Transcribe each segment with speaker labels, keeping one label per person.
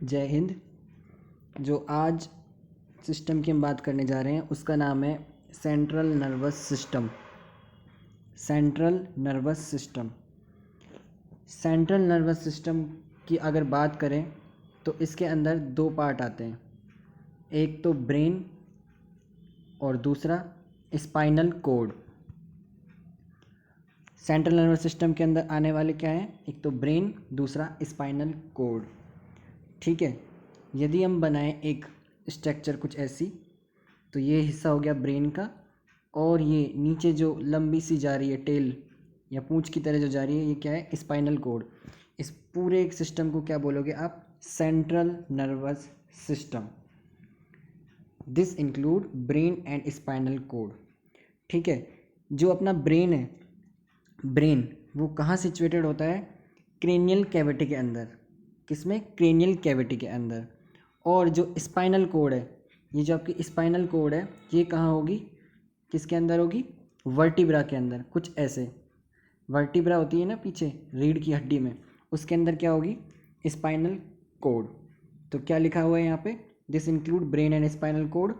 Speaker 1: जय हिंद। जो आज सिस्टम की हम बात करने जा रहे हैं उसका नाम है central nervous system. Central nervous system central nervous system की अगर बात करें तो इसके अंदर दो पार्ट आते हैं, एक तो ब्रेन और दूसरा spinal cord. Central nervous system के अंदर आने वाले क्या हैं, एक तो ब्रेन, दूसरा स्पाइनल कोड। ठीक है, यदि हम बनाएं एक स्ट्रक्चर कुछ ऐसी, तो ये हिस्सा हो गया ब्रेन का, और ये नीचे जो लंबी सी जा रही है टेल या पूंछ की तरह जो जा रही है, ये क्या है, स्पाइनल कोड। इस पूरे एक सिस्टम को क्या बोलोगे आप, central nervous system. This include brain and spinal code. ठीक है, जो अपना ब्रेन है, ब्रेन वो कहाँ सिचुएटेड होता है, क्रेनियल कैविटी के अंदर। किसमें, क्रेनियल कैविटी के अंदर। और जो स्पाइनल कोड है, ये जो आपकी स्पाइनल कोड है, ये कहाँ होगी, किसके अंदर होगी, वर्टिब्रा के अंदर। कुछ ऐसे वर्टिब्रा होती है ना पीछे रीढ़ की हड्डी में, उसके अंदर क्या होगी, स्पाइनल कोड। तो क्या लिखा हुआ है यहाँ पे, this include brain and spinal code.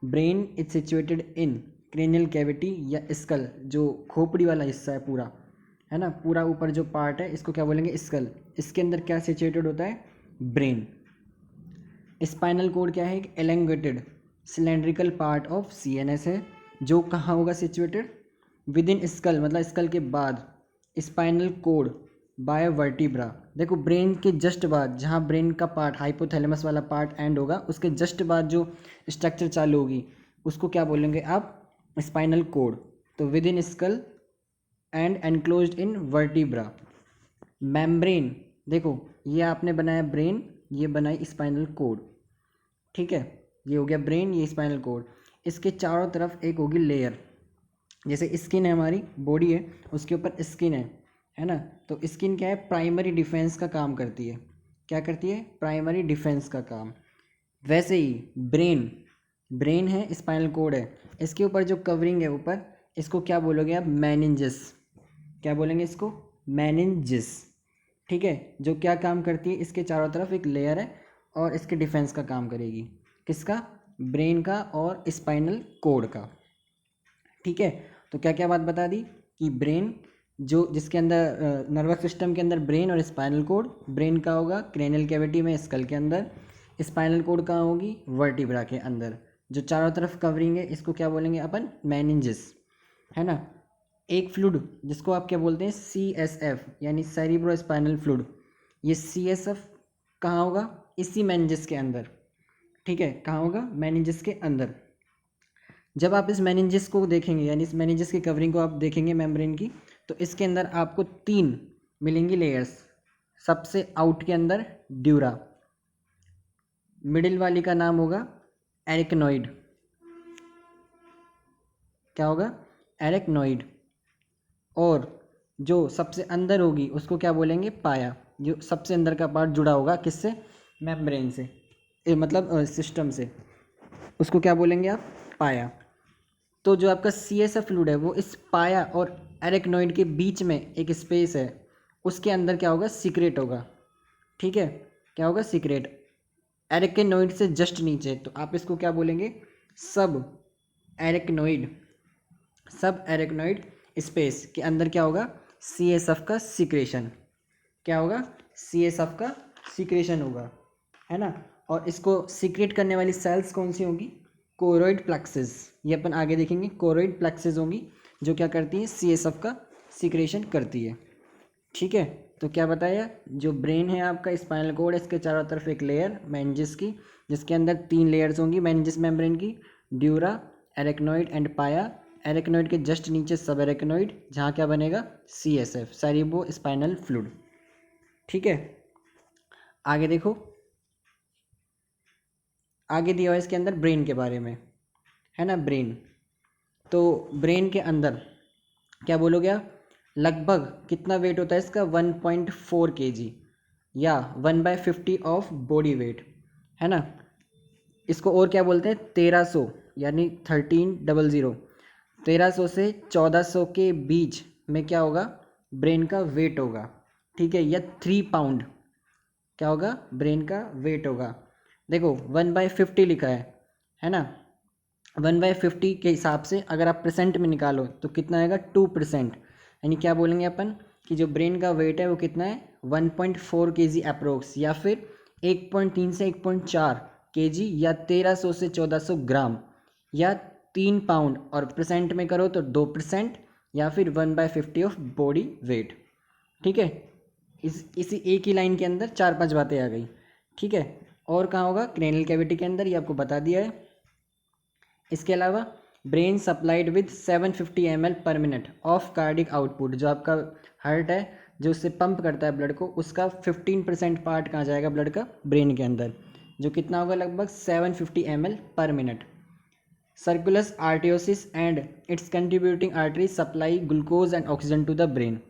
Speaker 1: Brain is situated in cranial cavity या स्कल, जो खोपड़ी वाला हिस्सा है पूरा, है ना, पूरा ऊपर जो पार्ट है इसको क्या बोलेंगे, स्कल। इसके अंदर क्या सिचुएटेड होता है, ब्रेन। स्पाइनल कोड क्या है, एक elongated cylindrical part of CNS है, जो कहाँ होगा सिचुएटेड, विद इन स्कल, मतलब स्कल के बाद। Spinal cord by vertebra. देखो ब्रेन के जस्ट बाद, जहाँ ब्रेन का पार्ट हाइपोथैलेमस वाला पार्ट एंड होगा, उसके जस्ट बाद जो स्ट्रक्चर चालू होगी उसको क्या बोलेंगे आप, स्पाइनल कोड। तो with in school and enclosed in vertebra. Membrane, देखो ये आपने बनाया ब्रेन, ये बनाई स्पाइनल कोड। ठीक है, ये हो गया ब्रेन, ये स्पाइनल कोड। इसके चारों तरफ एक होगी लेयर, जैसे स्किन है, हमारी बॉडी है, उसके ऊपर स्किन है ना। तो स्किन क्या है, प्राइमरी डिफेंस का काम करती है। क्या करती है, प्राइमरी डिफेंस का काम। वैसे ही ब्रेन, ब्रेन है, स्पाइनल कोड है, इसके ऊपर जो कवरिंग है ऊपर, इसको क्या बोलोगे आप, मेनिंजेस। क्या बोलेंगे इसको, मेनिंजेस। ठीक है, जो क्या काम करती है, इसके चारों तरफ एक लेयर है और इसके डिफेंस का काम करेगी। किसका, ब्रेन का और स्पाइनल कोड का। ठीक है, तो क्या क्या बात बता दी कि ब्रेन, जो जिसके अंदर नर्वस सिस्टम के अंदर ब्रेन और स्पाइनल कोड। ब्रेन का होगा क्रेनियल कैविटी में, स्कल के अंदर। स्पाइनल कोड कहाँ होगी, वर्टिब्रा के अंदर। जो चारों तरफ कवरिंग है, इसको क्या बोलेंगे अपन, मेनिंजेस, है ना। एक फ्लूइड जिसको आप क्या बोलते हैं, CSF यानी सेरिब्रो स्पाइनल फ्लूइड, ये CSF कहाँ होगा, इसी मेनिंजेस के अंदर। ठीक है, कहाँ होगा, मेनिंजेस के अंदर। जब आप इस मेनिंजेस को देखेंगे, यानी इस मेनिंजेस की कवरिंग को आप देखेंगे मेम्ब्रेन की, तो इसके अंदर आपको 3 मिलेंगी लेयर्स। सबसे आउट के अंदर ड्यूरा, मिडिल वाली का नाम होगा एरिकनॉइड। क्या होगा, एरिकनॉइड। और जो सबसे अंदर होगी उसको क्या बोलेंगे, पाया। जो सबसे अंदर का पार्ट जुड़ा होगा किससे, मेम्ब्रेन से, मतलब सिस्टम से, उसको क्या बोलेंगे आप, पाया। तो जो आपका CSF फ्लूइड है, वो इस पाया और एरेक्नोइड के बीच में एक स्पेस है, उसके अंदर क्या होगा, सीक्रेट होगा। ठीक है, क्या होगा, सीक्रेट। एरेक्नोइड से जस्ट नीचे, तो आप इसको क्या बोलेंगे, सब एरेक्नोइड। सब एरेक्नोइड स्पेस के अंदर क्या होगा, CSF का सीक्रेशन। क्या होगा, CSF का सीक्रेशन होगा, है ना। और इसको सीक्रेट करने वाली सेल्स कौन सी होंगी, कोरोइड प्लेक्सेस। ये अपन आगे देखेंगे, कोरोइड प्लेक्सेस होंगी जो क्या करती हैं, CSF का सीक्रेशन करती है। ठीक है, तो क्या बताया, जो ब्रेन है आपका, स्पाइनल कोड है, इसके चारों तरफ एक लेयर मेनिंजेस की, जिसके अंदर 3 लेयर्स होंगी मेनिंजेस मेम्ब्रेन की, ड्यूरा, एरेक्नोइड एंड पाया। एरेक्नोइड के जस्ट नीचे सब एरेक्नोइड, जहाँ क्या बनेगा, CSF सेरिब्रो स्पाइनल फ्लूइड। ठीक है, आगे देखो, आगे दिया हुआ है इसके अंदर ब्रेन के बारे में, है ना, ब्रेन। तो ब्रेन के अंदर क्या बोलोगे आप, लगभग कितना वेट होता है इसका, 1.4 kg या 1/50 ऑफ बॉडी वेट, है ना। इसको और क्या बोलते हैं, 1300 यानी 1300, 1300 से 1400 के बीच में क्या होगा, ब्रेन का वेट होगा। ठीक है, या 3 पाउंड, क्या होगा, ब्रेन का वेट होगा। देखो 1/50 लिखा है ना, 1/50 के हिसाब से अगर आप परसेंट में निकालो तो कितना आएगा, 2%। यानी क्या बोलेंगे अपन कि जो ब्रेन का वेट है वो कितना है, 1.4 kg अप्रोक्स, या फिर 1.3 से 1.4 kg, या 1300 से 1400 ग्राम, या 3 पाउंड, और परसेंट में करो तो 2%, या फिर 1/50 ऑफ बॉडी वेट। ठीक है, इसी एक ही लाइन के अंदर 4-5 बातें आ गई। ठीक है, और कहाँ होगा, क्रेनियल कैविटी के अंदर, ये आपको बता दिया है। इसके अलावा ब्रेन सप्लाइड विद 750 ml पर मिनट ऑफ कार्डिक आउटपुट, जो आपका हार्ट है जो उससे पंप करता है ब्लड को, उसका 15% पार्ट कहाँ जाएगा ब्लड का, ब्रेन के अंदर, जो कितना होगा, लगभग 750 ml पर मिनट। Circulus arteriosus and its contributing artery supply glucose and oxygen to the brain.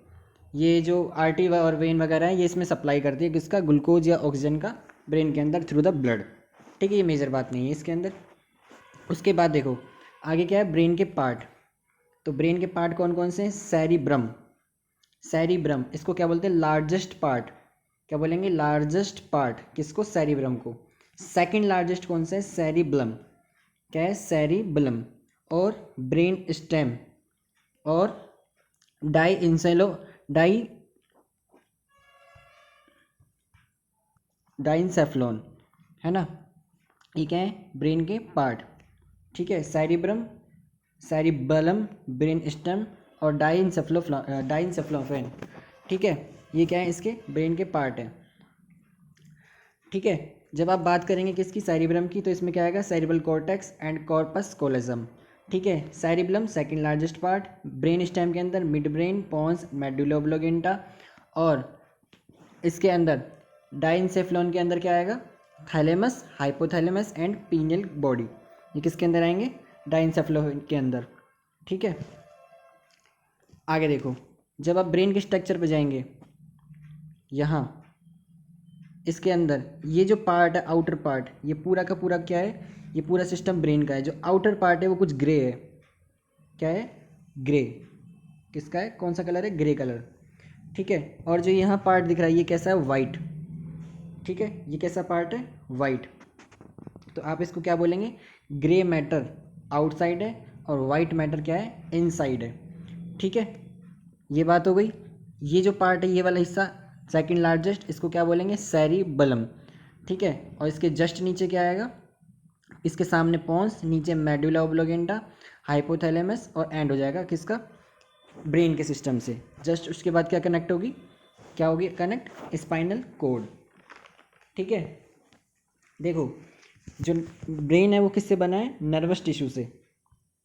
Speaker 1: ये जो आर्टरी और वेन वगैरह है ये इसमें सप्लाई करती है किसका, ग्लूकोज या ऑक्सीजन का ब्रेन के अंदर थ्रू द ब्लड। ठीक है, ये मेजर बात नहीं है इसके अंदर। उसके बाद देखो आगे क्या है, ब्रेन के पार्ट। तो ब्रेन के पार्ट कौन कौन से हैं, सेरिब्रम, सेरिब्रम इसको क्या बोलते हैं, लार्जेस्ट पार्ट, क्या बोलेंगे, लार्जेस्ट पार्ट किसको, सेरिब्रम को। सेकंड लार्जेस्ट कौन सा है, सेरिब्लम, क्या है, सेरिब्लम। और ब्रेन स्टेम और डाइंसेफ्लॉन, है ना, ये क्या है, ब्रेन के पार्ट। ठीक है, सेरिब्रम, सेरिबलम, ब्रेन स्टेम और डाइंसेफ्लोफेन। ठीक है, ये क्या है, इसके ब्रेन के पार्ट है। ठीक है, जब आप बात करेंगे किसकी, सेरिब्रम की, तो इसमें क्या आएगा, cerebral cortex and corpus callosum. ठीक है, cerebellum second largest part, brain stem के अंदर mid brain, pons, medulla oblongata, और इसके अंदर डाइंसेफ्लॉन के अंदर क्या आएगा, thalamus, hypothalamus and pineal body. ये किसके अंदर आएंगे, डाइंसेफ्लॉन के अंदर। ठीक है, आगे देखो, जब आप ब्रेन के स्ट्रक्चर पे जाएंगे, यहाँ इसके अंदर ये जो पार्ट है, आउटर पार्ट, ये पूरा का पूरा क्या है, ये पूरा सिस्टम ब्रेन का है। जो आउटर पार्ट है वो कुछ ग्रे है, क्या है, ग्रे, किसका है, कौन सा कलर है, ग्रे कलर। ठीक है, और जो यहाँ पार्ट दिख रहा है ये कैसा है, वाइट। ठीक है, ये कैसा पार्ट है, वाइट। तो आप इसको क्या बोलेंगे, ग्रे मैटर आउटसाइड है और वाइट मैटर क्या है, इनसाइड है। ठीक है, ये बात हो गई। ये जो पार्ट है, ये वाला हिस्सा सेकंड लार्जेस्ट, इसको क्या बोलेंगे, सेरिबलम। ठीक है, और इसके जस्ट नीचे क्या आएगा, इसके सामने पॉन्स, नीचे मेडुला ओब्लोंगेटा, हाइपोथैलेमस, और एंड हो जाएगा किसका, ब्रेन के सिस्टम से। जस्ट उसके बाद क्या कनेक्ट होगी, क्या होगी कनेक्ट, स्पाइनल कोड। ठीक है, देखो जो ब्रेन है वो किससे बना है, नर्वस टिश्यू से।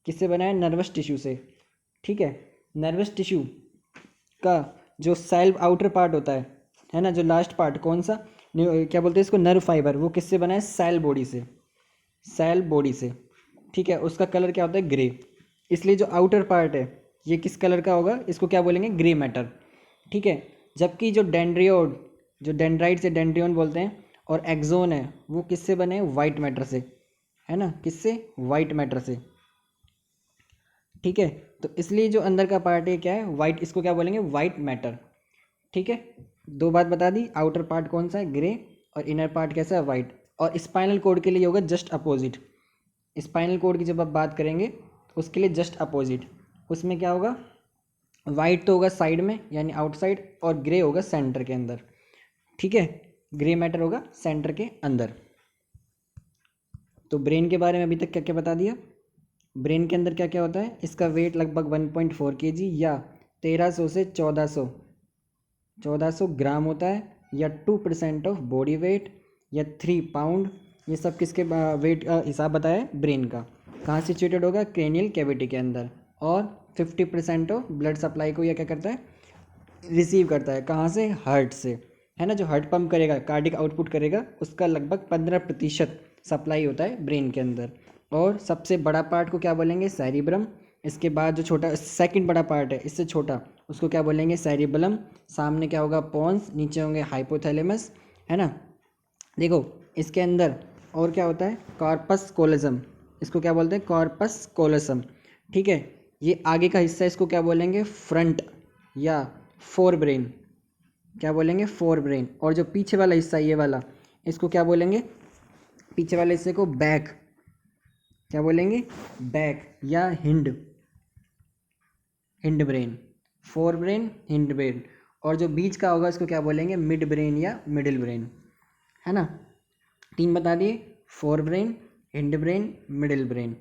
Speaker 1: किससे बना है, नर्वस टिश्यू से। ठीक है, नर्वस टिश्यू का जो सेल आउटर पार्ट होता है ना, जो लास्ट पार्ट कौन सा, क्या बोलते हैं इसको, नर्व फाइबर, वो किससे बना है, सेल बॉडी से, सेल बॉडी से। ठीक है, उसका कलर क्या होता है, ग्रे। इसलिए जो आउटर पार्ट है ये किस कलर का होगा, इसको क्या बोलेंगे, ग्रे मैटर। ठीक है, जबकि जो डेंड्रियोड, जो डेंड्राइट से डेंड्रियोन बोलते हैं, और एक्सोन है वो किससे बने हैं, वाइट मैटर से, है ना, किससे, वाइट मैटर से। ठीक है, तो इसलिए जो अंदर का पार्ट है क्या है, वाइट, इसको क्या बोलेंगे, वाइट मैटर। ठीक है, दो बात बता दी, आउटर पार्ट कौन सा है, ग्रे, और इनर पार्ट कैसा है, वाइट। और स्पाइनल कोड के लिए होगा जस्ट अपोजिट। स्पाइनल कोड की जब आप बात करेंगे उसके लिए जस्ट अपोजिट, उसमें क्या होगा, वाइट तो होगा साइड में यानी आउटसाइड, और ग्रे होगा सेंटर के अंदर। ठीक है, ग्रे मैटर होगा सेंटर के अंदर। तो ब्रेन के बारे में अभी तक क्या क्या बता दिया। ब्रेन के अंदर क्या क्या होता है, इसका वेट लगभग 1.4 kg या 1300 से 1400 ग्राम होता है, या 2% ऑफ बॉडी वेट, या 3 पाउंड। ये सब किसके वेट का हिसाब बताया है, ब्रेन का। कहाँ सिचुएटेड होगा, क्रेनियल कैविटी के अंदर। और 50% ऑफ ब्लड सप्लाई को यह क्या करता है, रिसीव करता है, कहाँ से, हार्ट से, है ना। जो हार्ट पंप करेगा, कार्डिक आउटपुट करेगा, उसका लगभग 15% सप्लाई होता है ब्रेन के अंदर। और सबसे बड़ा पार्ट को क्या बोलेंगे, सेरिब्रम। इसके बाद जो छोटा सेकंड बड़ा पार्ट है, इससे छोटा, उसको क्या बोलेंगे, सेरिबलम। सामने क्या होगा, पॉन्स, नीचे होंगे हाइपोथैलेमस, है ना। देखो इसके अंदर और क्या होता है, कॉर्पस कोलोसम, इसको क्या बोलते हैं, कॉर्पस कोलोसम। ठीक है, ये आगे का हिस्सा, इसको क्या बोलेंगे, फ्रंट या फोर ब्रेन, क्या बोलेंगे, फोर ब्रेन। और जो पीछे वाला हिस्सा ये वाला, इसको क्या बोलेंगे, पीछे वाले हिस्से को बैक, क्या बोलेंगे, बैक या hind, hind brain. Fore brain, hind brain. और जो बीच का होगा इसको क्या बोलेंगे, मिड ब्रेन या मिडिल ब्रेन, है ना। तीन बता दिए, fore brain, hind brain, middle brain.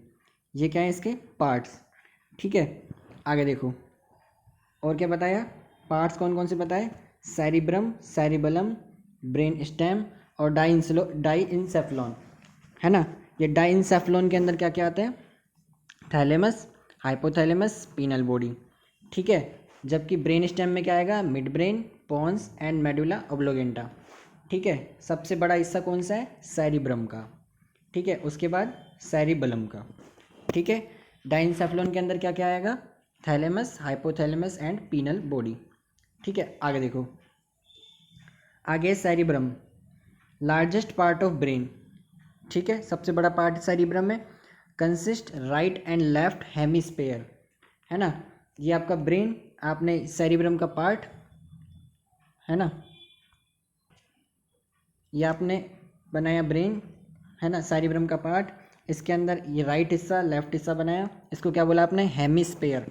Speaker 1: ये क्या है इसके पार्ट्स, ठीक है। आगे देखो और क्या बताया, पार्ट्स कौन कौन से बताए, सेरिब्रम, सेरिबलम, ब्रेन स्टेम और डाइंसेफ्लॉन, है ना। ये डाइंसेफ्लॉन के अंदर क्या क्या आता है, थैलेमस, हाइपोथैलेमस, पीनल बॉडी, ठीक है। जबकि ब्रेन स्टेम में क्या आएगा, mid brain, pons and medulla oblongata, ठीक है। सबसे बड़ा हिस्सा कौन सा है, सेरिब्रम का, ठीक है। उसके बाद सेरिबलम का, ठीक है। डाइंसेफ्लॉन के अंदर क्या क्या आएगा, thalamus, hypothalamus and pineal body, ठीक है। आगे देखो, आगे cerebrum, largest part of brain, ठीक है। सबसे बड़ा पार्ट सेरिब्रम में, consist right and left hemisphere, है ना। ये आपका ब्रेन, आपने सेरिब्रम का पार्ट, है ना, ये आपने बनाया ब्रेन, है ना, सेरिब्रम का पार्ट। इसके अंदर ये राइट हिस्सा, लेफ्ट हिस्सा बनाया, इसको क्या बोला आपने, हेमिस्फेयर,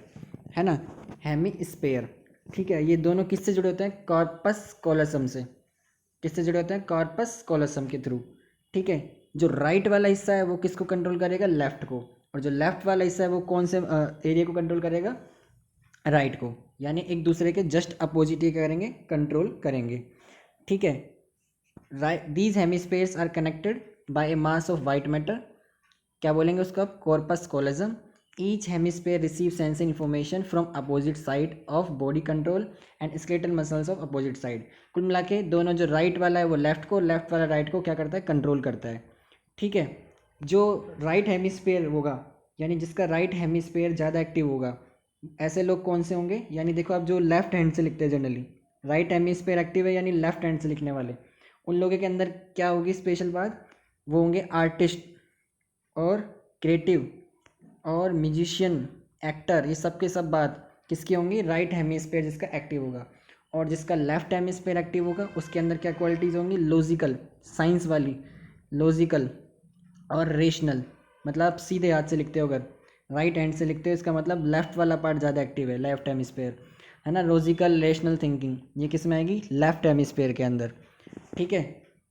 Speaker 1: है ना, हेमिस्फेयर, ठीक है। ये दोनों किससे जुड़े होते हैं, कॉर्पस कॉलोसम से, किससे जुड़े होते हैं, कॉर्पस कॉलोसम के थ्रू, ठीक है। जो राइट वाला हिस्सा है वो किसको कंट्रोल करेगा, लेफ्ट को, और जो लेफ्ट वाला हिस्सा है वो कौन से एरिया को कंट्रोल करेगा, राइट को। यानी एक दूसरे के जस्ट अपोजिट ही करेंगे, कंट्रोल करेंगे, ठीक है। Right, these hemispheres are connected by a mass of white matter, क्या बोलेंगे उसको आप, corpus callosum. Each hemisphere receive sensing information from opposite side of body control and skeletal muscles of opposite side. कुल मिला के दोनों, जो राइट वाला है वो लेफ्ट को, लेफ्ट वाला राइट को क्या करता है, कंट्रोल करता है, ठीक है। जो राइट हेमिस्फेयर होगा, यानी जिसका राइट हेमिस्फेयर ज़्यादा एक्टिव होगा, ऐसे लोग कौन से होंगे, यानी देखो आप जो लेफ्ट हैंड से लिखते हैं जनरली, राइट हेमिस्फेयर एक्टिव है यानी लेफ्ट हैंड से लिखने वाले, उन लोगों के अंदर क्या होगी स्पेशल बात, वो होंगे आर्टिस्ट और क्रिएटिव और म्यूजिशियन, एक्टर, ये सब के सब बात किसकी होंगी, राइट हेमिस्फेयर जिसका एक्टिव होगा। और जिसका लेफ्ट हेमिस्फेयर एक्टिव होगा उसके अंदर क्या क्वालिटीज़ होंगी, लॉजिकल, साइंस वाली, लॉजिकल और रेशनल। मतलब आप सीधे हाथ से लिखते हो, अगर राइट हैंड से लिखते हो इसका मतलब लेफ्ट वाला पार्ट ज़्यादा एक्टिव है, लेफ्ट हेमिस्फेयर, है ना। लॉजिकल, रेशनल थिंकिंग ये किस में आएगी, लेफ्ट हेमिस्फेयर के अंदर, ठीक है।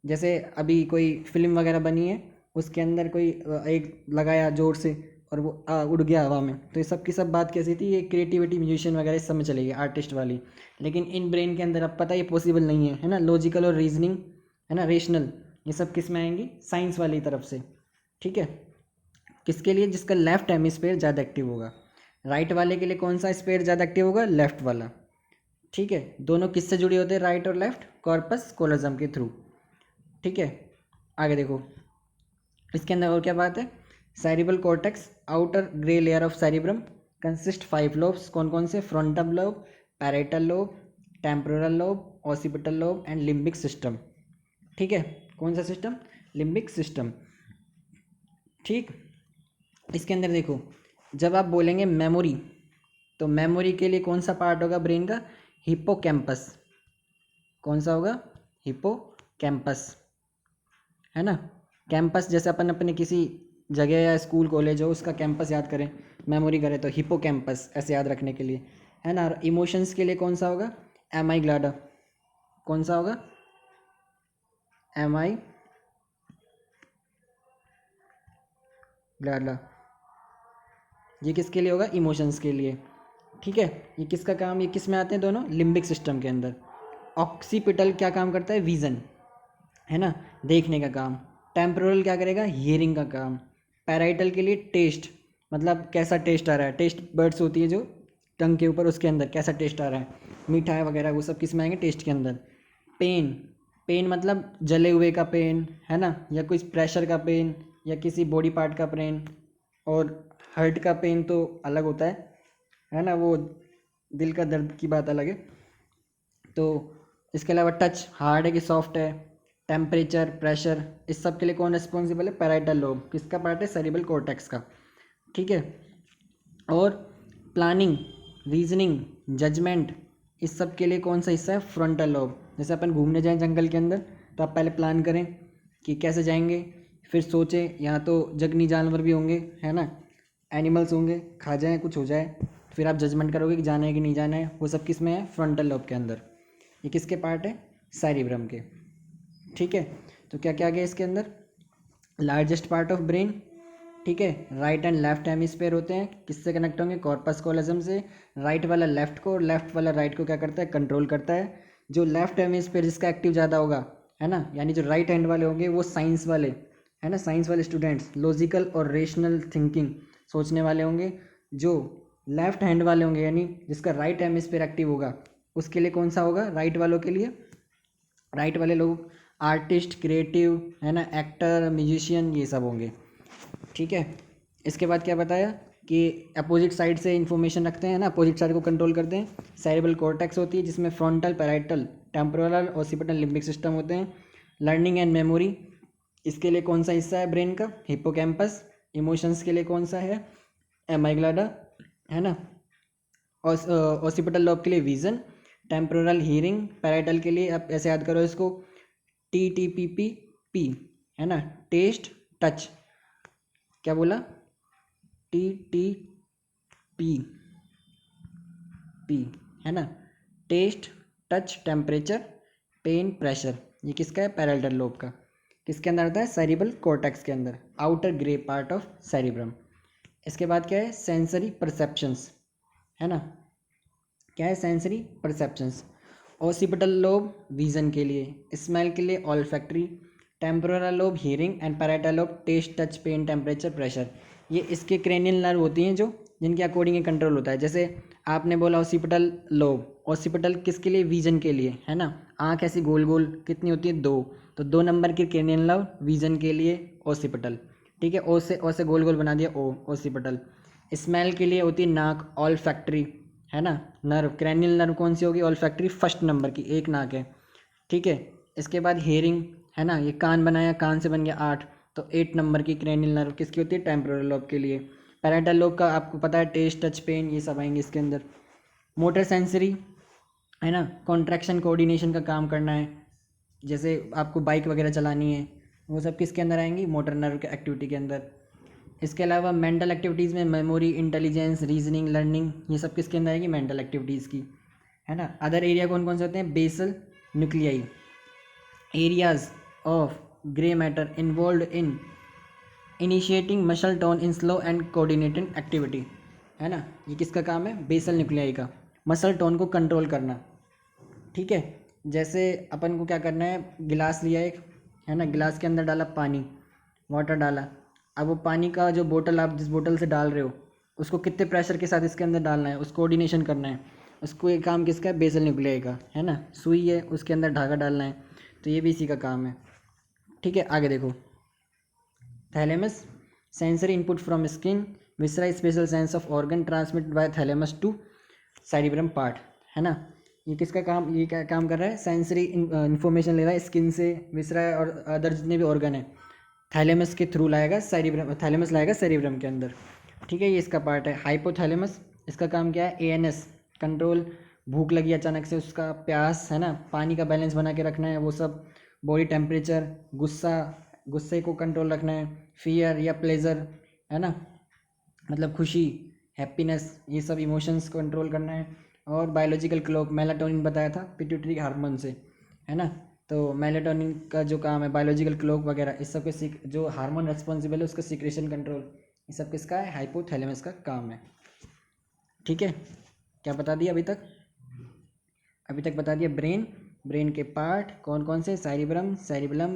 Speaker 1: जैसे अभी कोई फिल्म वगैरह बनी है, उसके अंदर कोई एक लगाया जोर से और वो उड़ गया हवा में, तो ये सब की सब बात कैसी थी, ये क्रिएटिविटी, म्यूजिशियन वगैरह इस सब में चलेगी, आर्टिस्ट वाली। लेकिन इन ब्रेन के अंदर अब पता है ये पॉसिबल नहीं है ना, लॉजिकल और रीजनिंग, है ना, रेशनल, ये सब किस में आएंगी, साइंस वाली तरफ से, ठीक है। किसके लिए, जिसका लेफ्ट हेमिस्फेयर ज़्यादा एक्टिव होगा। राइट वाले के लिए कौन सा स्फेयर ज़्यादा एक्टिव होगा, लेफ्ट वाला, ठीक है। दोनों किससे जुड़े होते हैं, राइट और लेफ्ट, कॉर्पस कोलोजम के थ्रू, ठीक है। आगे देखो, इसके अंदर और क्या बात है, cerebral cortex, outer grey layer of cerebrum consist 5 lobes, कौन कौन से, frontal lobe, parietal lobe, temporal lobe, occipital lobe and limbic system, ठीक है। कौन सा सिस्टम, लिम्बिक सिस्टम, ठीक। इसके अंदर देखो, जब आप बोलेंगे मेमोरी, तो मेमोरी के लिए कौन सा पार्ट होगा ब्रेन का, हिप्पोकैम्पस, कौन सा होगा, हिप्पोकैम्पस, है ना। कैंपस, जैसे अपन अपने किसी जगह या स्कूल कॉलेज हो उसका कैंपस याद करें, मेमोरी करें, तो हिप्पोकैम्पस ऐसे याद रखने के लिए, है ना। इमोशंस के लिए कौन सा होगा, एम आई ग्लाडा, कौन सा होगा, एम आई ग्लाडा, ये किसके लिए होगा, इमोशंस के लिए, ठीक है। ये किसका काम, ये किस में आते हैं दोनों, लिम्बिक सिस्टम के अंदर। ऑक्सीपिटल क्या काम करता है, विजन, है ना, देखने का काम। टेम्पोरल क्या करेगा, हियरिंग का काम। पैराइटल के लिए टेस्ट, मतलब कैसा टेस्ट आ रहा है, टेस्ट बर्ड्स होती है जो टंग के ऊपर, उसके अंदर कैसा टेस्ट आ रहा है, मीठा है वगैरह, वो सब किस में आएंगे, टेस्ट के अंदर। पेन, पेन मतलब जले हुए का पेन, है ना, या कोई प्रेशर का पेन या किसी बॉडी पार्ट का पेन। और हर्ट का पेन तो अलग होता है ना, वो दिल का दर्द की बात अलग है। तो इसके अलावा टच, हार्ड है कि सॉफ्ट है, टेम्परेचर, प्रेशर, इस सब के लिए कौन रिस्पॉन्सिबल है, पैराइटल लोब, किसका पार्ट है, सेरिब्रल कॉर्टेक्स का, ठीक है। और प्लानिंग, रीजनिंग, जजमेंट, इस सब के लिए कौन सा हिस्सा है, फ्रंटल लोब, जैसे अपन घूमने जाएं जंगल के अंदर, तो आप पहले प्लान करें कि कैसे जाएंगे, फिर सोचें यहाँ तो जंगली जानवर भी होंगे, है ना, एनिमल्स होंगे, खा जाए कुछ हो जाए, फिर आप जजमेंट करोगे कि जाना है कि नहीं जाना है। वो सब किस में है? फ्रंटल लोब के अंदर। ये किसके पार्ट है? सेरिब्रम के। ठीक है, तो क्या क्या आ गया इसके अंदर? लार्जेस्ट पार्ट ऑफ ब्रेन, ठीक है, राइट एंड लेफ्ट हेमिस्फेयर होते हैं, किससे कनेक्ट होंगे? कॉर्पस कॉलोजम से। राइट वाला लेफ्ट को और लेफ्ट वाला राइट को क्या करता है? कंट्रोल करता है। जो लेफ्ट हेमिस्फेयर जिसका एक्टिव ज़्यादा होगा, है ना, यानी जो राइट हैंड वाले होंगे वो साइंस वाले, है ना, साइंस वाले स्टूडेंट्स लॉजिकल और रेशनल थिंकिंग सोचने वाले होंगे। जो लेफ्ट हैंड वाले होंगे यानी जिसका राइट हेमिस्फेयर एक्टिव होगा, उसके लिए कौन सा होगा? राइट वालों के लिए, राइट वाले लोग आर्टिस्ट, क्रिएटिव, है ना, एक्टर, म्यूजिशियन, ये सब होंगे। ठीक है, इसके बाद क्या बताया कि अपोजिट साइड से इन्फॉर्मेशन रखते हैं ना, अपोजिट साइड को कंट्रोल करते हैं। सेरेब्रल कॉर्टेक्स होती है जिसमें frontal, parietal, temporal, occipital, limbic system होते हैं। लर्निंग एंड मेमोरी, इसके लिए कौन सा हिस्सा है ब्रेन का? हिप्पोकैम्पस। इमोशंस के लिए कौन सा है? एमाइग्लाडा, है ना। ऑसिपिटल लोब के लिए विजन, टेम्पोरल हीरिंग, पैराइटल के लिए आप ऐसे याद करो इसको, TTPP, है ना, टेस्ट, टच। क्या बोला? TTP, है ना, taste, touch, temperature, pain, pressure. ये किसका है? पैराइटल लोब का। किसके अंदर आता है? सेरिब्रल कॉर्टेक्स के अंदर, outer grey part of cerebrum. इसके बाद क्या है? सेंसरी परसेप्शंस, है ना। क्या है? Sensory perceptions. Occipital lobe vision के लिए, स्मेल के लिए olfactory, temporal lobe hearing and parietal lobe taste, touch, pain, temperature, pressure. ये इसके क्रेनियल नर्व होती हैं जो जिनके अकॉर्डिंग ये कंट्रोल होता है। जैसे आपने बोला ऑसिपिटल लोब, ऑसिपिटल किसके लिए? विजन के लिए, है ना। आँख ऐसी गोल गोल कितनी होती है? 2, तो 2 नंबर की क्रेनियल नर्व विजन के लिए ऑसिपिटल। ठीक है, ओ से गोल गोल बना दिया, ओ, ऑसिपिटल। स्मेल के लिए होती है नाक, ऑल्फैक्टरी, है ना। नर्व, क्रैनियल नर्व कौन सी होगी? ऑल्फैक्टरी, फर्स्ट नंबर की, एक नाक है। ठीक है, इसके बाद हेयरिंग, है ना, ये कान बनाया, कान से बन गया 8, तो 8 नंबर की क्रैनियल नर्व किसकी होती है? टेम्पोरल लोब के लिए। पैराइटल लोब का आपको पता है, टेस्ट, टच, पेन, ये सब आएंगे इसके अंदर। मोटर सेंसरी, है ना, कॉन्ट्रैक्शन कोऑर्डिनेशन का काम करना है, जैसे आपको बाइक वगैरह चलानी है, वो सब किसके अंदर आएंगी? मोटर नर्व के एक्टिविटी के अंदर। इसके अलावा मेंटल एक्टिविटीज़ में मेमोरी, इंटेलिजेंस, रीजनिंग, लर्निंग, ये सब किसके अंदर आएगी? मेंटल एक्टिविटीज़ की, है ना। अदर एरिया कौन कौन से होते हैं? Basal nuclei, areas of grey matter involve in initiating muscle tone in slow and coordinated activity, है ना। ये किसका काम है? बेसल न्यूक्लियाई का, मसल टोन को कंट्रोल करना। ठीक है, जैसे अपन को क्या करना है, गिलास लिया एक, है ना, गिलास के अंदर डाला पानी, वाटर डाला। अब वो पानी का जो बोतल आप जिस बोतल से डाल रहे हो, उसको कितने प्रेशर के साथ इसके अंदर डालना है, उसको कोऑर्डिनेशन करना है। उसको ये काम किसका है? बेसल न्यूक्लियाई का, है ना। सुई है, उसके अंदर धागा डालना है, तो ये भी इसी का काम है। ठीक है, आगे देखो। Thalamus, sensory input from skin, viscera, special sense of organ transmit by thalamus to cerebrum part, है ना। ये किसका काम, ये क्या काम कर रहा है? सेंसरी इन्फॉर्मेशन ले रहा है स्किन से, विसरा और अदर जितने भी ऑर्गन है, थैलेमस के थ्रू लाएगा सेरिब्रम, थैलेमस लाएगा सेरिब्रम के अंदर। ठीक है, ये इसका पार्ट है। हाइपोथैलेमस, इसका काम क्या है? ANS, कंट्रोल, भूख लगी अचानक से, उसका प्यास, है ना, पानी का बैलेंस बना के रखना है, वो सब। बॉडी टेम्परेचर, गुस्सा, गुस्से को कंट्रोल रखना है। फियर या प्लेजर, है ना, मतलब खुशी, हैप्पीनेस, ये सब इमोशंस को कंट्रोल करना है। और बायोलॉजिकल क्लॉक, मेलाटोनिन बताया था पिट्यूटरी हार्मोन से, है ना। तो मेलाटोनिन का जो काम है, बायोलॉजिकल क्लॉक वगैरह, इस सब के जो हार्मोन रेस्पॉन्सिबल है उसका सीक्रेशन कंट्रोल, ये सब किसका है? हाइपोथैलेमस का काम है। ठीक है, क्या बता दिया अभी तक? अभी तक बता दिया ब्रेन, ब्रेन के पार्ट कौन कौन से? सेरिब्रम, सेरिबलम,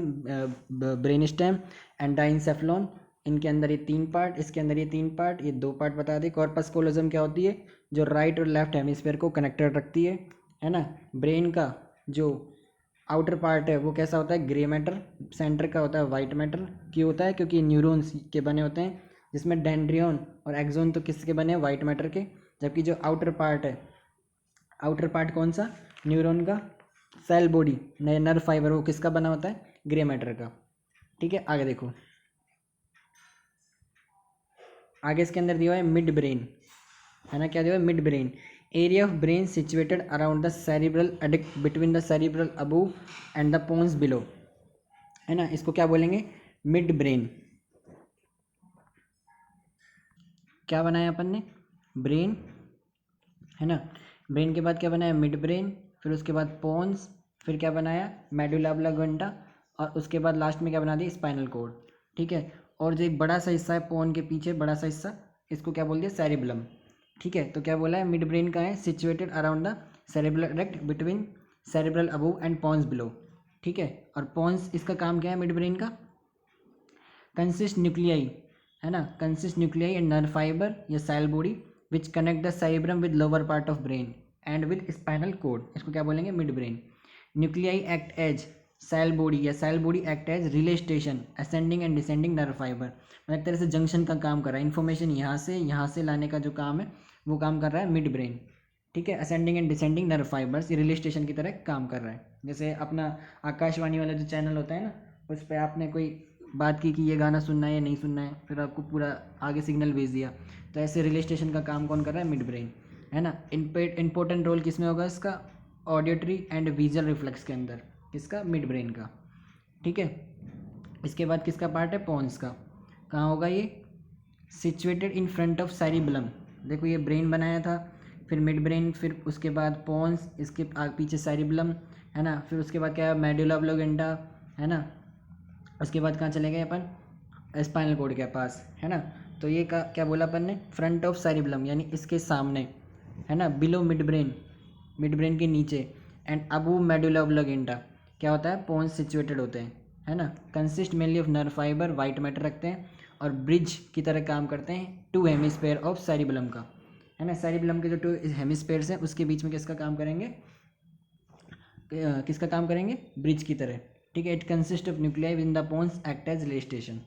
Speaker 1: ब्रेन स्टेम, एंडाइनसेफ्लॉन, इनके अंदर ये 3 पार्ट, इसके अंदर ये 3 पार्ट, ये 2 पार्ट बता दें। कॉर्पस कोलोजम क्या होती है? जो राइट और लेफ्ट हेमिस्फेयर को कनेक्टेड रखती है ना। ब्रेन का जो आउटर पार्ट है वो कैसा होता है? Grey matter. सेंटर का होता है वाइट मैटर। क्यों होता है? क्योंकि न्यूरॉन्स के बने होते हैं, जिसमें डेंड्रियन और एक्सोन तो किसके बने हैं? वाइट मैटर के। जबकि जो आउटर पार्ट है, आउटर पार्ट कौन सा? न्यूरॉन का। सेल बॉडी, नर्व फाइबर, वो किसका बना होता है? ग्रे मैटर का। ठीक है, आगे देखो। आगे इसके अंदर दिया हुआ है मिड ब्रेन, है ना। क्या दिया हुआ है? Mid brain. Area of brain situated around the cerebral aqueduct between the cerebral above and the pons below, है ना, इसको क्या बोलेंगे, मिड ब्रेन। क्या बनाया अपन ने, ब्रेन, है ना, ब्रेन के बाद क्या बनाया, मिड ब्रेन, फिर उसके बाद पोन्स, फिर क्या बनाया, मेडुला ऑब्लिंगुएटा, और उसके बाद लास्ट में क्या बना दिया, स्पाइनल कॉर्ड। ठीक है, और जो एक बड़ा सा हिस्सा है पोन के पीछे, बड़ा सा हिस्सा, इसको क्या बोल दिया, सेरिबलम। ठीक है, तो क्या बोला है, मिड ब्रेन का है, सिचुएटेड अराउंड द सेरिब्रल रेक्ट between cerebral above and pons below. ठीक है, और पॉन्स इसका काम क्या है, मिड ब्रेन का, कंसिस्ट न्यूक्लियाई, है ना, consist nuclei and nerve fibre या cell body which connect the cerebrum with lower part of brain and with spinal cord, इसको क्या बोलेंगे, mid brain. Nuclei act as cell body या cell body act as relay station ascending and descending nerve fibre, मतलब एक तरह से junction का काम कर रहा है, इन्फॉर्मेशन यहाँ से लाने का जो काम है वो काम कर रहा है मिड ब्रेन। ठीक है, ascending and descending nerve fibres, ये रिले स्टेशन की तरह काम कर रहा है। जैसे अपना आकाशवाणी वाला जो चैनल होता है ना, उस पर आपने कोई बात की कि ये गाना सुनना है या नहीं सुनना है, फिर आपको पूरा आगे सिग्नल भेज दिया, तो ऐसे रिले स्टेशन का काम कौन कर रहा है, मिड ब्रेन, है ना। इंपॉर्टेंट रोल किस में होगा इसका, ऑडियोटरी एंड विजुअल रिफ्लेक्स के अंदर, किसका, मिड ब्रेन का। ठीक है, इसके बाद किसका पार्ट है, पॉन्स का, कहाँ होगा ये, situated in front of cerebellum. देखो ये ब्रेन बनाया था, फिर मिड ब्रेन, फिर उसके बाद पॉन्स, इसके पीछे सेरिबलम, है ना, फिर उसके बाद क्या है, मेडुला ऑब्लिंगुएटा, है ना, उसके बाद कहाँ चले गए अपन, स्पाइनल कॉर्ड के पास, है ना। तो ये क्या बोला अपन ने, फ्रंट ऑफ सेरिबलम यानी इसके सामने, है ना, बिलो मिड ब्रेन के नीचे, एंड अबव मेडुला ऑब्लिंगुएटा क्या होता है, पोन्स सिचुएटेड होते हैं, है ना, consist mainly of nerve fibre, white matter रखते हैं और ब्रिज की तरह काम करते हैं टू हेमिस्फेयर ऑफ सेरिबलम का, है ना। सेरिबलम के जो टू हेमिस्फेयर्स हैं उसके बीच में किसका काम करेंगे, ब्रिज की तरह। ठीक है, it consist of nuclei with the pons act as relay station,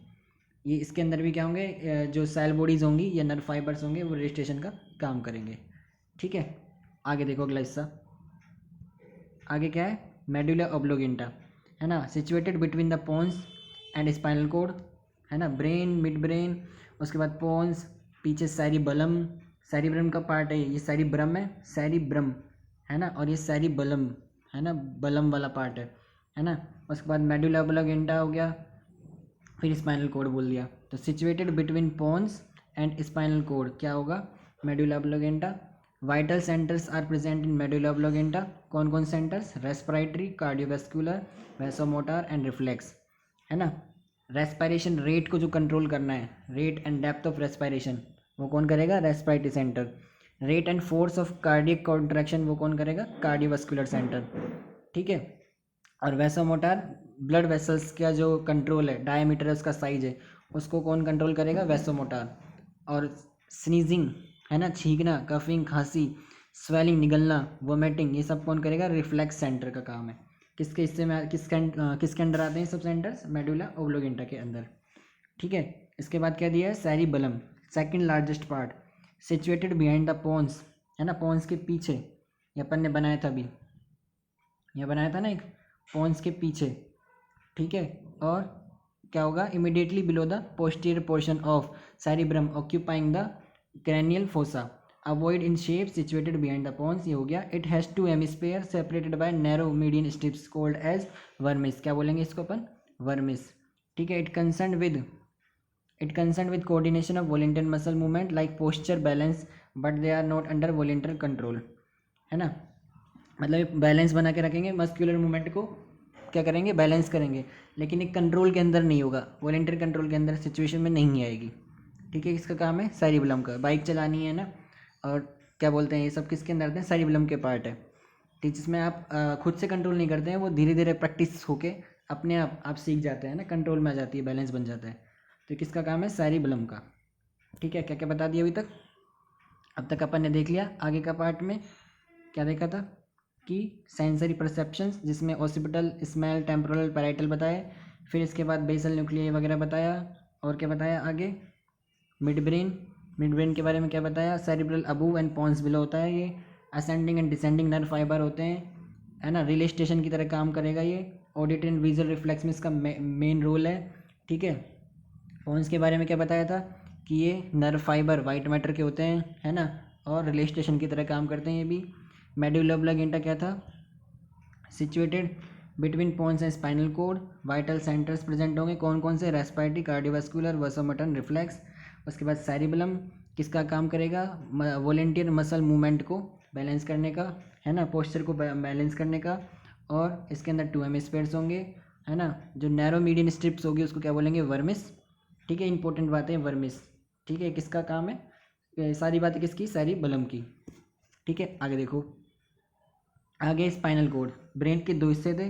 Speaker 1: ये इसके अंदर भी क्या होंगे, जो सेल बॉडीज होंगी या नर्व फाइबर्स होंगे वो रिले स्टेशन का काम करेंगे। ठीक है, आगे देखो अगला हिस्सा, आगे क्या है, मेडुला ऑब्लिंगुएटा, है ना, situated between the pons and spinal cord, है ना, ब्रेन, मिड ब्रेन, उसके बाद पोन्स, पीछे सेरिब्रम का पार्ट है, ये सेरिब्रम है ना, और ये सेरिबलम, है ना, बलम वाला पार्ट है ना। उसके बाद मेडुला ऑब्लिंगुएटा हो गया, फिर स्पाइनल कॉर्ड बोल दिया, तो situated between pons and spinal cord क्या होगा, medulla oblongata. Vital centres are present in medulla oblongata, कौन कौन centres, respiratory, cardiovascular, vasomotor and reflex, है ना। रेस्पिरेशन रेट को जो कंट्रोल करना है, rate and depth of respiration, वो कौन करेगा, respiratory centre. Rate and force of cardiac contraction, वो कौन करेगा, कार्डियोवैस्कुलर सेंटर। ठीक है, और वैसोमोटर ब्लड वेसल्स का जो कंट्रोल है, डायमीटर है उसका साइज है, उसको कौन कंट्रोल करेगा, वैसोमोटर। और स्नीजिंग, है ना, छींकना, कफिंग, खांसी, स्वेलिंग, निगलना, वोमिटिंग, ये सब कौन करेगा, रिफ्लेक्स सेंटर का काम है। किसके हिस्से में, किसके अंडर आते हैं सब सेंटर्स, मेडुला ऑब्लिंगुएटा के अंदर। ठीक है, इसके बाद क्या दिया है, cerebellum, second largest part, situated behind the pons, है ना, पोन्स के पीछे, ये अपन ने बनाया था अभी, ये बनाया था ना एक, पोन्स के पीछे। ठीक है, और क्या होगा, immediately below the posterior portion of cerebrum occupying the cranial fossa, avoid in shape, situated behind the pons, ये हो गया। it has two hemispheres separated by narrow median strips called as vermis, क्या बोलेंगे इसको अपन, vermis। ठीक है, it concerned with coordination of voluntary muscle movement like posture, balance, but they are not under voluntary control, है ना, मतलब balance बना के रखेंगे, मस्कुलर मूवमेंट को क्या करेंगे, बैलेंस करेंगे, लेकिन एक कंट्रोल के अंदर नहीं होगा, वॉलेंटरी कंट्रोल के अंदर सिचुएशन में नहीं आएगी। ठीक है, किसका काम है, सेरिबलम का, बाइक चलानी है ना, और क्या बोलते हैं ये सब किसके अंदर आते हैं, सेरिबलम के पार्ट है। ठीक, जिसमें आप खुद से कंट्रोल नहीं करते हैं, वो धीरे धीरे प्रैक्टिस होके अपने आप सीख जाते हैं ना, कंट्रोल में आ जाती है, बैलेंस बन जाता है। तो किसका काम है, सेरिबलम का। ठीक है, क्या क्या बता दिया अभी तक, अब तक अपन ने देख लिया। आगे का पार्ट में क्या देखा था कि सेंसरी परसेप्शंस, जिसमें ऑसिपिटल, स्मेल, टेम्पोरल, पैराइटल बताए, फिर इसके बाद बेसल न्यूक्लियाई वगैरह बताया, और क्या बताया आगे, मिड ब्रेन के बारे में क्या बताया, cerebral above and pons below होता है ये, ascending and descending nerve fibre होते हैं, है ना, रिले स्टेशन की तरह काम करेगा ये, ऑडिटरी एंड विजुअल रिफ्लेक्स में इसका मेन रोल है। ठीक है, पोन्स के बारे में क्या बताया था कि ये नर्व फाइबर वाइट मैटर के होते हैं, है ना, और रिले स्टेशन की तरह काम करते हैं ये भी। मेडुला ऑब्लांगेटा क्या था, situated between pons and spinal cord. Vital centres present होंगे, कौन कौन से, रेस्पिरेटरी, कार्डियोवास्कुलर, वसोमोटर, रिफ्लेक्स। उसके बाद सेरिबेलम किसका काम करेगा, वॉलेंटियर मसल मूवमेंट को बैलेंस करने का, है ना, पोस्चर को बैलेंस करने का। और इसके अंदर 2 हेमिस्फीयर्स होंगे, है ना। जो नैरो मीडियन स्ट्रिप्स होगी उसको क्या बोलेंगे, वर्मिस। ठीक है, इंपॉर्टेंट बातें वर्मिस। ठीक है, किसका काम है, सारी बातें किसकी, सेरिबेलम की। ठीक है, आगे देखो। आगे स्पाइनल कोड, ब्रेन के 2 हिस्से थे,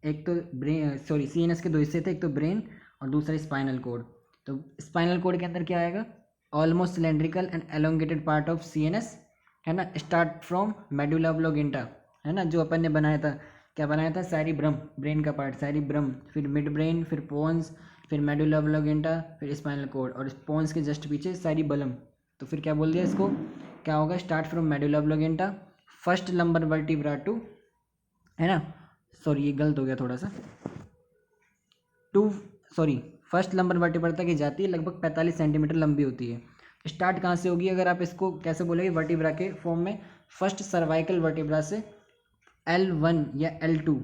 Speaker 1: एक तो ब्रेन सीएनएस के 2 हिस्से थे, एक तो ब्रेन और दूसरा स्पाइनल कोड। तो स्पाइनल कोड के अंदर क्या आएगा, almost cylindrical and elongated part of CNS, है ना, स्टार्ट फ्रॉम मेडुला ऑब्लांगेटा, है ना, जो अपन ने बनाया था, क्या बनाया था, सेरिब्रम, ब्रेन का पार्ट सेरिब्रम, फिर मिड ब्रेन, फिर पोन्स, फिर मेडुला ऑब्लांगेटा, फिर स्पाइनल कोड, और पोन्स के जस्ट पीछे सेरिबेलम। तो फिर क्या बोल दिया इसको, क्या होगा, start from medulla oblongata, first lumbar vertebra two, है ना, सॉरी ये गलत हो गया थोड़ा सा, फर्स्ट लंबर वर्टिब्रा तक ये जाती है, लगभग 45 सेंटीमीटर लंबी होती है। स्टार्ट कहाँ से होगी, अगर आप इसको कैसे बोलेंगे वर्टिब्रा के फॉर्म में, फर्स्ट सर्वाइकल वर्टिब्रा से L1 या L2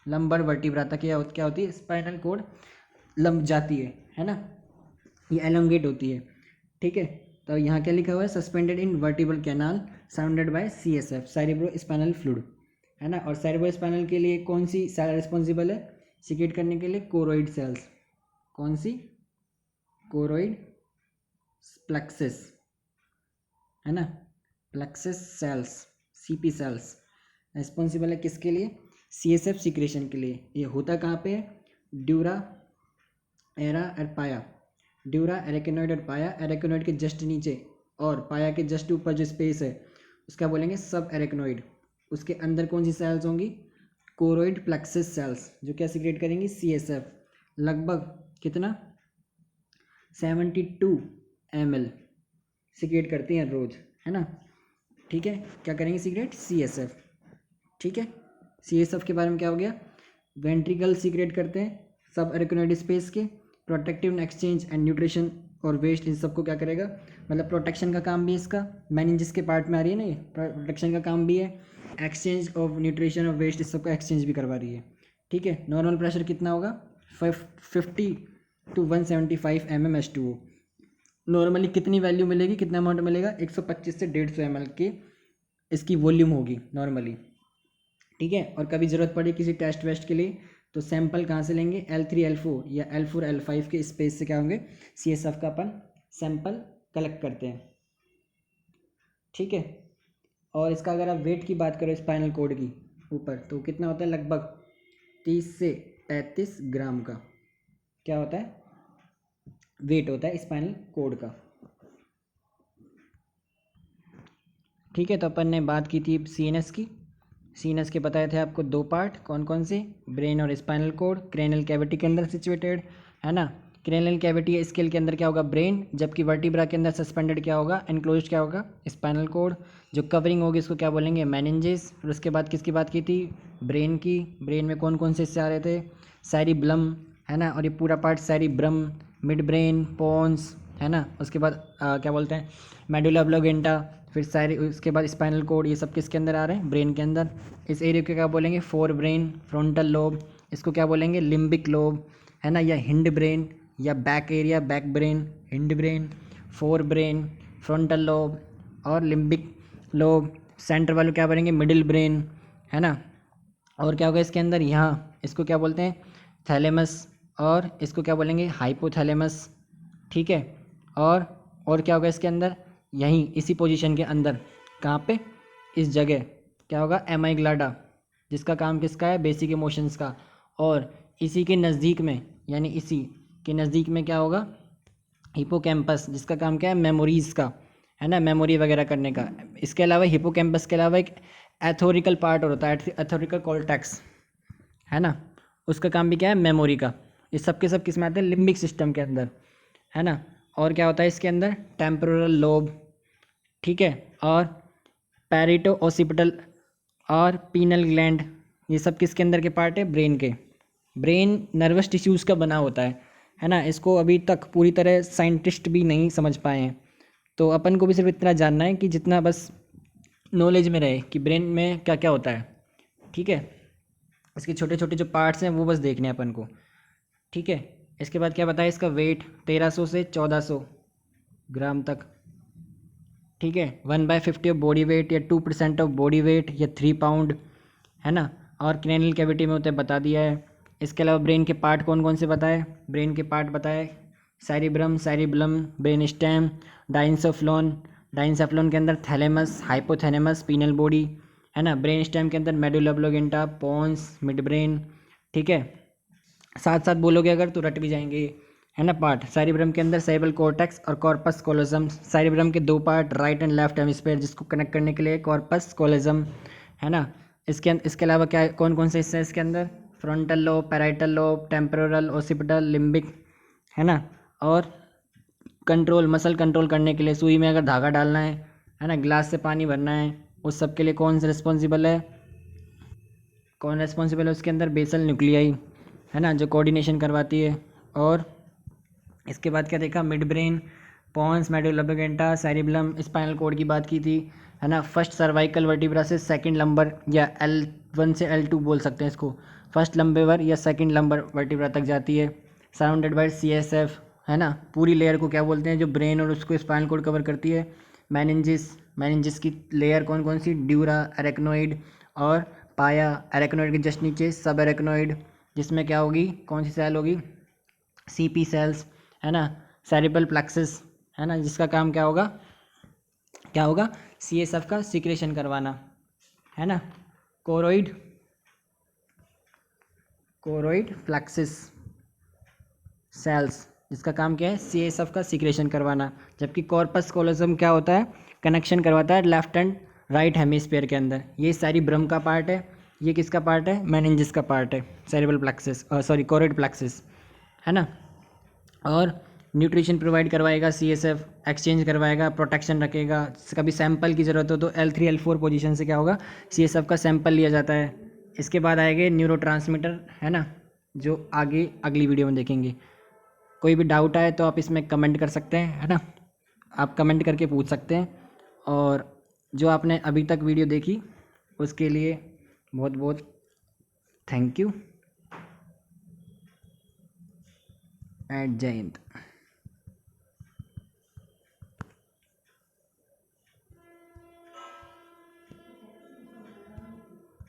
Speaker 1: लंबर वर्टिब्रा तक क्या होती है, स्पाइनल कोड लंब जाती है ना, ये एलोंगेट होती है। ठीक है, तो यहाँ क्या लिखा हुआ है, suspended in vertebral canal surrounded by CSF, cerebro spinal fluid, है ना। और सेरिब्रो स्पाइनल के लिए कौन सी सेल रिस्पॉन्सिबल है सिक्रेट करने के लिए, कोरोइड सेल्स। कौन सी, कोरोइड प्लेक्सिस, है ना, plexus cells, CP cells responsible है किसके लिए, CSF सिक्रेशन के लिए। ये होता कहाँ पे है, ड्यूरा एरा और पाया, ड्यूरा एरेकिनॉइड और पाया, एरेकिनॉइड के जस्ट नीचे और पाया के जस्ट ऊपर जो स्पेस है उसका बोलेंगे सब एरेकिनॉइड। उसके अंदर कौन सी सेल्स होंगी, कोरोइड प्लेक्सिस सेल्स, जो क्या सिक्रेट करेंगी, CSF, लगभग कितना 72 ml सिक्रेट करती हैं रोज, है ना। ठीक है, क्या करेंगे सिक्रेट, CSF। ठीक है, CSF के बारे में क्या हो गया, वेंट्रिकल सिक्रेट करते हैं सब एरेकिनॉइड स्पेस के, प्रोटेक्टिव एक्सचेंज एंड न्यूट्रिशन और वेस्ट, इन सबको क्या करेगा, मतलब प्रोटेक्शन का काम भी है इसका, मेनिंजेस के पार्ट में आ रही है ना, ये प्रोटेक्शन का काम भी है, एक्सचेंज ऑफ न्यूट्रिशन और वेस्ट, इस सबका एक्सचेंज भी करवा रही है। ठीक है, नॉर्मल प्रेशर कितना होगा, 50 to 175 mm H2O। नॉर्मली कितनी वैल्यू मिलेगी, कितना अमाउंट मिलेगा, 125 से 150 ml की इसकी वॉल्यूम होगी नॉर्मली। ठीक है, और कभी ज़रूरत पड़े किसी टेस्ट वेस्ट के लिए तो सैंपल कहाँ से लेंगे, L3 L4 या L4 L5 के स्पेस से क्या होंगे, CSF का अपन सैंपल कलेक्ट करते हैं। ठीक है, और इसका अगर आप वेट की बात करो स्पाइनल कोड की ऊपर, तो कितना होता है, लगभग 30 से 35 ग्राम का क्या होता है, वेट होता है स्पाइनल कोड का। ठीक है, तो अपन ने बात की थी CNS की। CNS के बताए थे आपको 2 पार्ट, कौन कौन से, ब्रेन और स्पाइनल कोड, क्रेनियल कैविटी के अंदर सिचुएटेड, है ना। क्रेनियल कैविटी स्केल के अंदर क्या होगा, ब्रेन, जबकि वर्टिब्रा के अंदर सस्पेंडेड क्या होगा, एनक्लोज्ड क्या होगा, स्पाइनल कोड। जो कवरिंग होगी इसको क्या बोलेंगे, मेनिंजेस। फिर उसके बाद किसकी बात की थी, ब्रेन की, ब्रेन में कौन कौन से हिस्से आ रहे थे, सेरिबेलम, है ना, और ये पूरा part cerebrum, mid brain, pons, है ना। उसके बाद क्या बोलते हैं, मेडुला ऑब्लांगेटा, फिर उसके बाद स्पाइनल कोड, ये सब किसके अंदर आ रहे हैं, ब्रेन के अंदर। इस एरिया को क्या बोलेंगे, फोर ब्रेन, फ्रंटल लोब, इसको क्या बोलेंगे, लिम्बिक लोब, है ना, या हिंड ब्रेन, या back area, back brain, hind brain, fore brain, frontal lobe और लिम्बिक लोब। सेंटर वाले क्या बोलेंगे, मिडिल ब्रेन, है ना। और क्या होगा इसके अंदर, यहाँ इसको क्या बोलते हैं, थैलेमस, और इसको क्या बोलेंगे, हाइपोथैलेमस। ठीक है, और क्या होगा इसके अंदर, यहीं इसी पोजीशन के अंदर, कहाँ पे, इस जगह क्या होगा, एमाइग्लाडा, जिसका काम किसका है, बेसिक इमोशंस का। और इसी के नज़दीक में, यानी इसी के नज़दीक में क्या होगा, हिपोकैम्पस, जिसका काम क्या है, मेमोरीज़ का, है ना, मेमोरी वगैरह करने का। इसके अलावा हिपोकैम्पस के अलावा एक एथोरिकल पार्ट और होता है, एथोरिकल कॉर्टेक्स, है ना, उसका काम भी क्या है, मेमोरी का। ये सब के सब किस में आते हैं, लिम्बिक सिस्टम के अंदर, है ना। और क्या होता है इसके अंदर, टेम्पोरल लोब, ठीक है, और पैरिटो ऑसिपिटल और पीनल ग्लैंड, ये सब किसके अंदर के पार्ट है, ब्रेन के। ब्रेन नर्वस टिश्यूज़ का बना होता है ना। इसको अभी तक पूरी तरह साइंटिस्ट भी नहीं समझ पाए हैं, तो अपन को भी सिर्फ इतना जानना है कि जितना बस नॉलेज में रहे कि ब्रेन में क्या क्या होता है, ठीक है। इसके छोटे छोटे जो पार्ट्स हैं वो बस देखने हैं अपन को, ठीक है। इसके बाद क्या बताया, इसका वेट 1300 से 1400 ग्राम तक, ठीक है। 1/50 ऑफ बॉडी वेट या 2% ऑफ बॉडी वेट या 3 पाउंड, है ना। और क्रेनियल कैविटी में होते बता दिया है। इसके अलावा ब्रेन के पार्ट कौन कौन से बताए, ब्रेन के पार्ट बताए, सेरिब्रम, सेरिबलम, ब्रेन स्टेम, डाइंसोफ्लोन, डाइंसोफ्लोन के अंदर थैलेमस, हाइपोथैलेमस, पीनल बॉडी, है ना। ब्रेन स्टेम के अंदर मेडुला ऑब्लिंगेटा, पोन्स, मिड ब्रेन, ठीक है। साथ साथ बोलोगे अगर तो रट भी जाएंगे, है ना। पार्ट सेरिब्रम के अंदर सेरेब्रल कॉर्टेक्स और कॉर्पस कोलोजम। सेरिब्रम के 2 part, right and left hemisphere, जिसको कनेक्ट करने के लिए कॉर्पस कोलोजम, है ना। इसके अलावा क्या कौन कौन से हिस्से हैं इसके अंदर, frontal lobe, parietal lobe, temporal, occipital, limbic, है ना। और कंट्रोल, मसल कंट्रोल करने के लिए सुई में अगर धागा डालना है ना, ग्लास से पानी भरना है, उस सब के लिए कौन सा रिस्पॉन्सिबल है, कौन रिस्पॉन्सिबल है उसके अंदर, बेसल न्यूक्लियाई, है ना, जो कोऑर्डिनेशन करवाती है। और इसके बाद क्या देखा, mid brain, pons, medulla oblongata, cerebellum, spinal cord की बात की थी, है ना। फर्स्ट सर्वाइकल वर्टिब्रा से सेकंड लंबर या L1 से L2 बोल सकते हैं इसको, फर्स्ट लंबेवर या सेकंड लंबर वर्टिब्रा तक जाती है, सराउंडेड बाय CSF, है ना। पूरी लेयर को क्या बोलते हैं, जो ब्रेन और उसको स्पाइनल कॉर्ड कवर करती है, मेनिंजिस। मेनिंजिस की लेयर कौन कौन सी, ड्यूरा, एरेक्नोइड और पाया। एरेक्नोइड के जस्ट नीचे सब एरेक्नोइड, जिसमें क्या होगी, कौन सी सेल होगी, CP सेल्स, है ना। सेरिब्रल प्लेक्सस, है ना, जिसका काम क्या होगा, क्या होगा, CSF का सिक्रेशन करवाना, है ना। कोरोइड, कोरोइड प्लेक्सस सेल्स, जिसका काम क्या है, CSF का सिक्रेशन करवाना। जबकि कॉर्पस कोलोजम क्या होता है, कनेक्शन करवाता है लेफ्ट एंड राइट हेमिस्फीयर के अंदर। ये सारी ब्रम का पार्ट है, ये किसका पार्ट है, मेनिंजिस का पार्ट है, cerebral plexus, sorry choroid plexus, है ना। और न्यूट्रिशन प्रोवाइड करवाएगा CSF, एक्सचेंज करवाएगा, प्रोटेक्शन रखेगा। कभी सैंपल की ज़रूरत हो तो L3 L4 पोजीशन से क्या होगा, CSF का सैंपल लिया जाता है। इसके बाद आएंगे न्यूरोट्रांसमीटर, है ना, जो आगे अगली वीडियो में देखेंगे। कोई भी डाउट आए तो आप इसमें कमेंट कर सकते हैं, है ना, आप कमेंट करके पूछ सकते हैं। और जो आपने अभी तक वीडियो देखी उसके लिए बहुत बहुत थैंक यू एंड जय हिंद।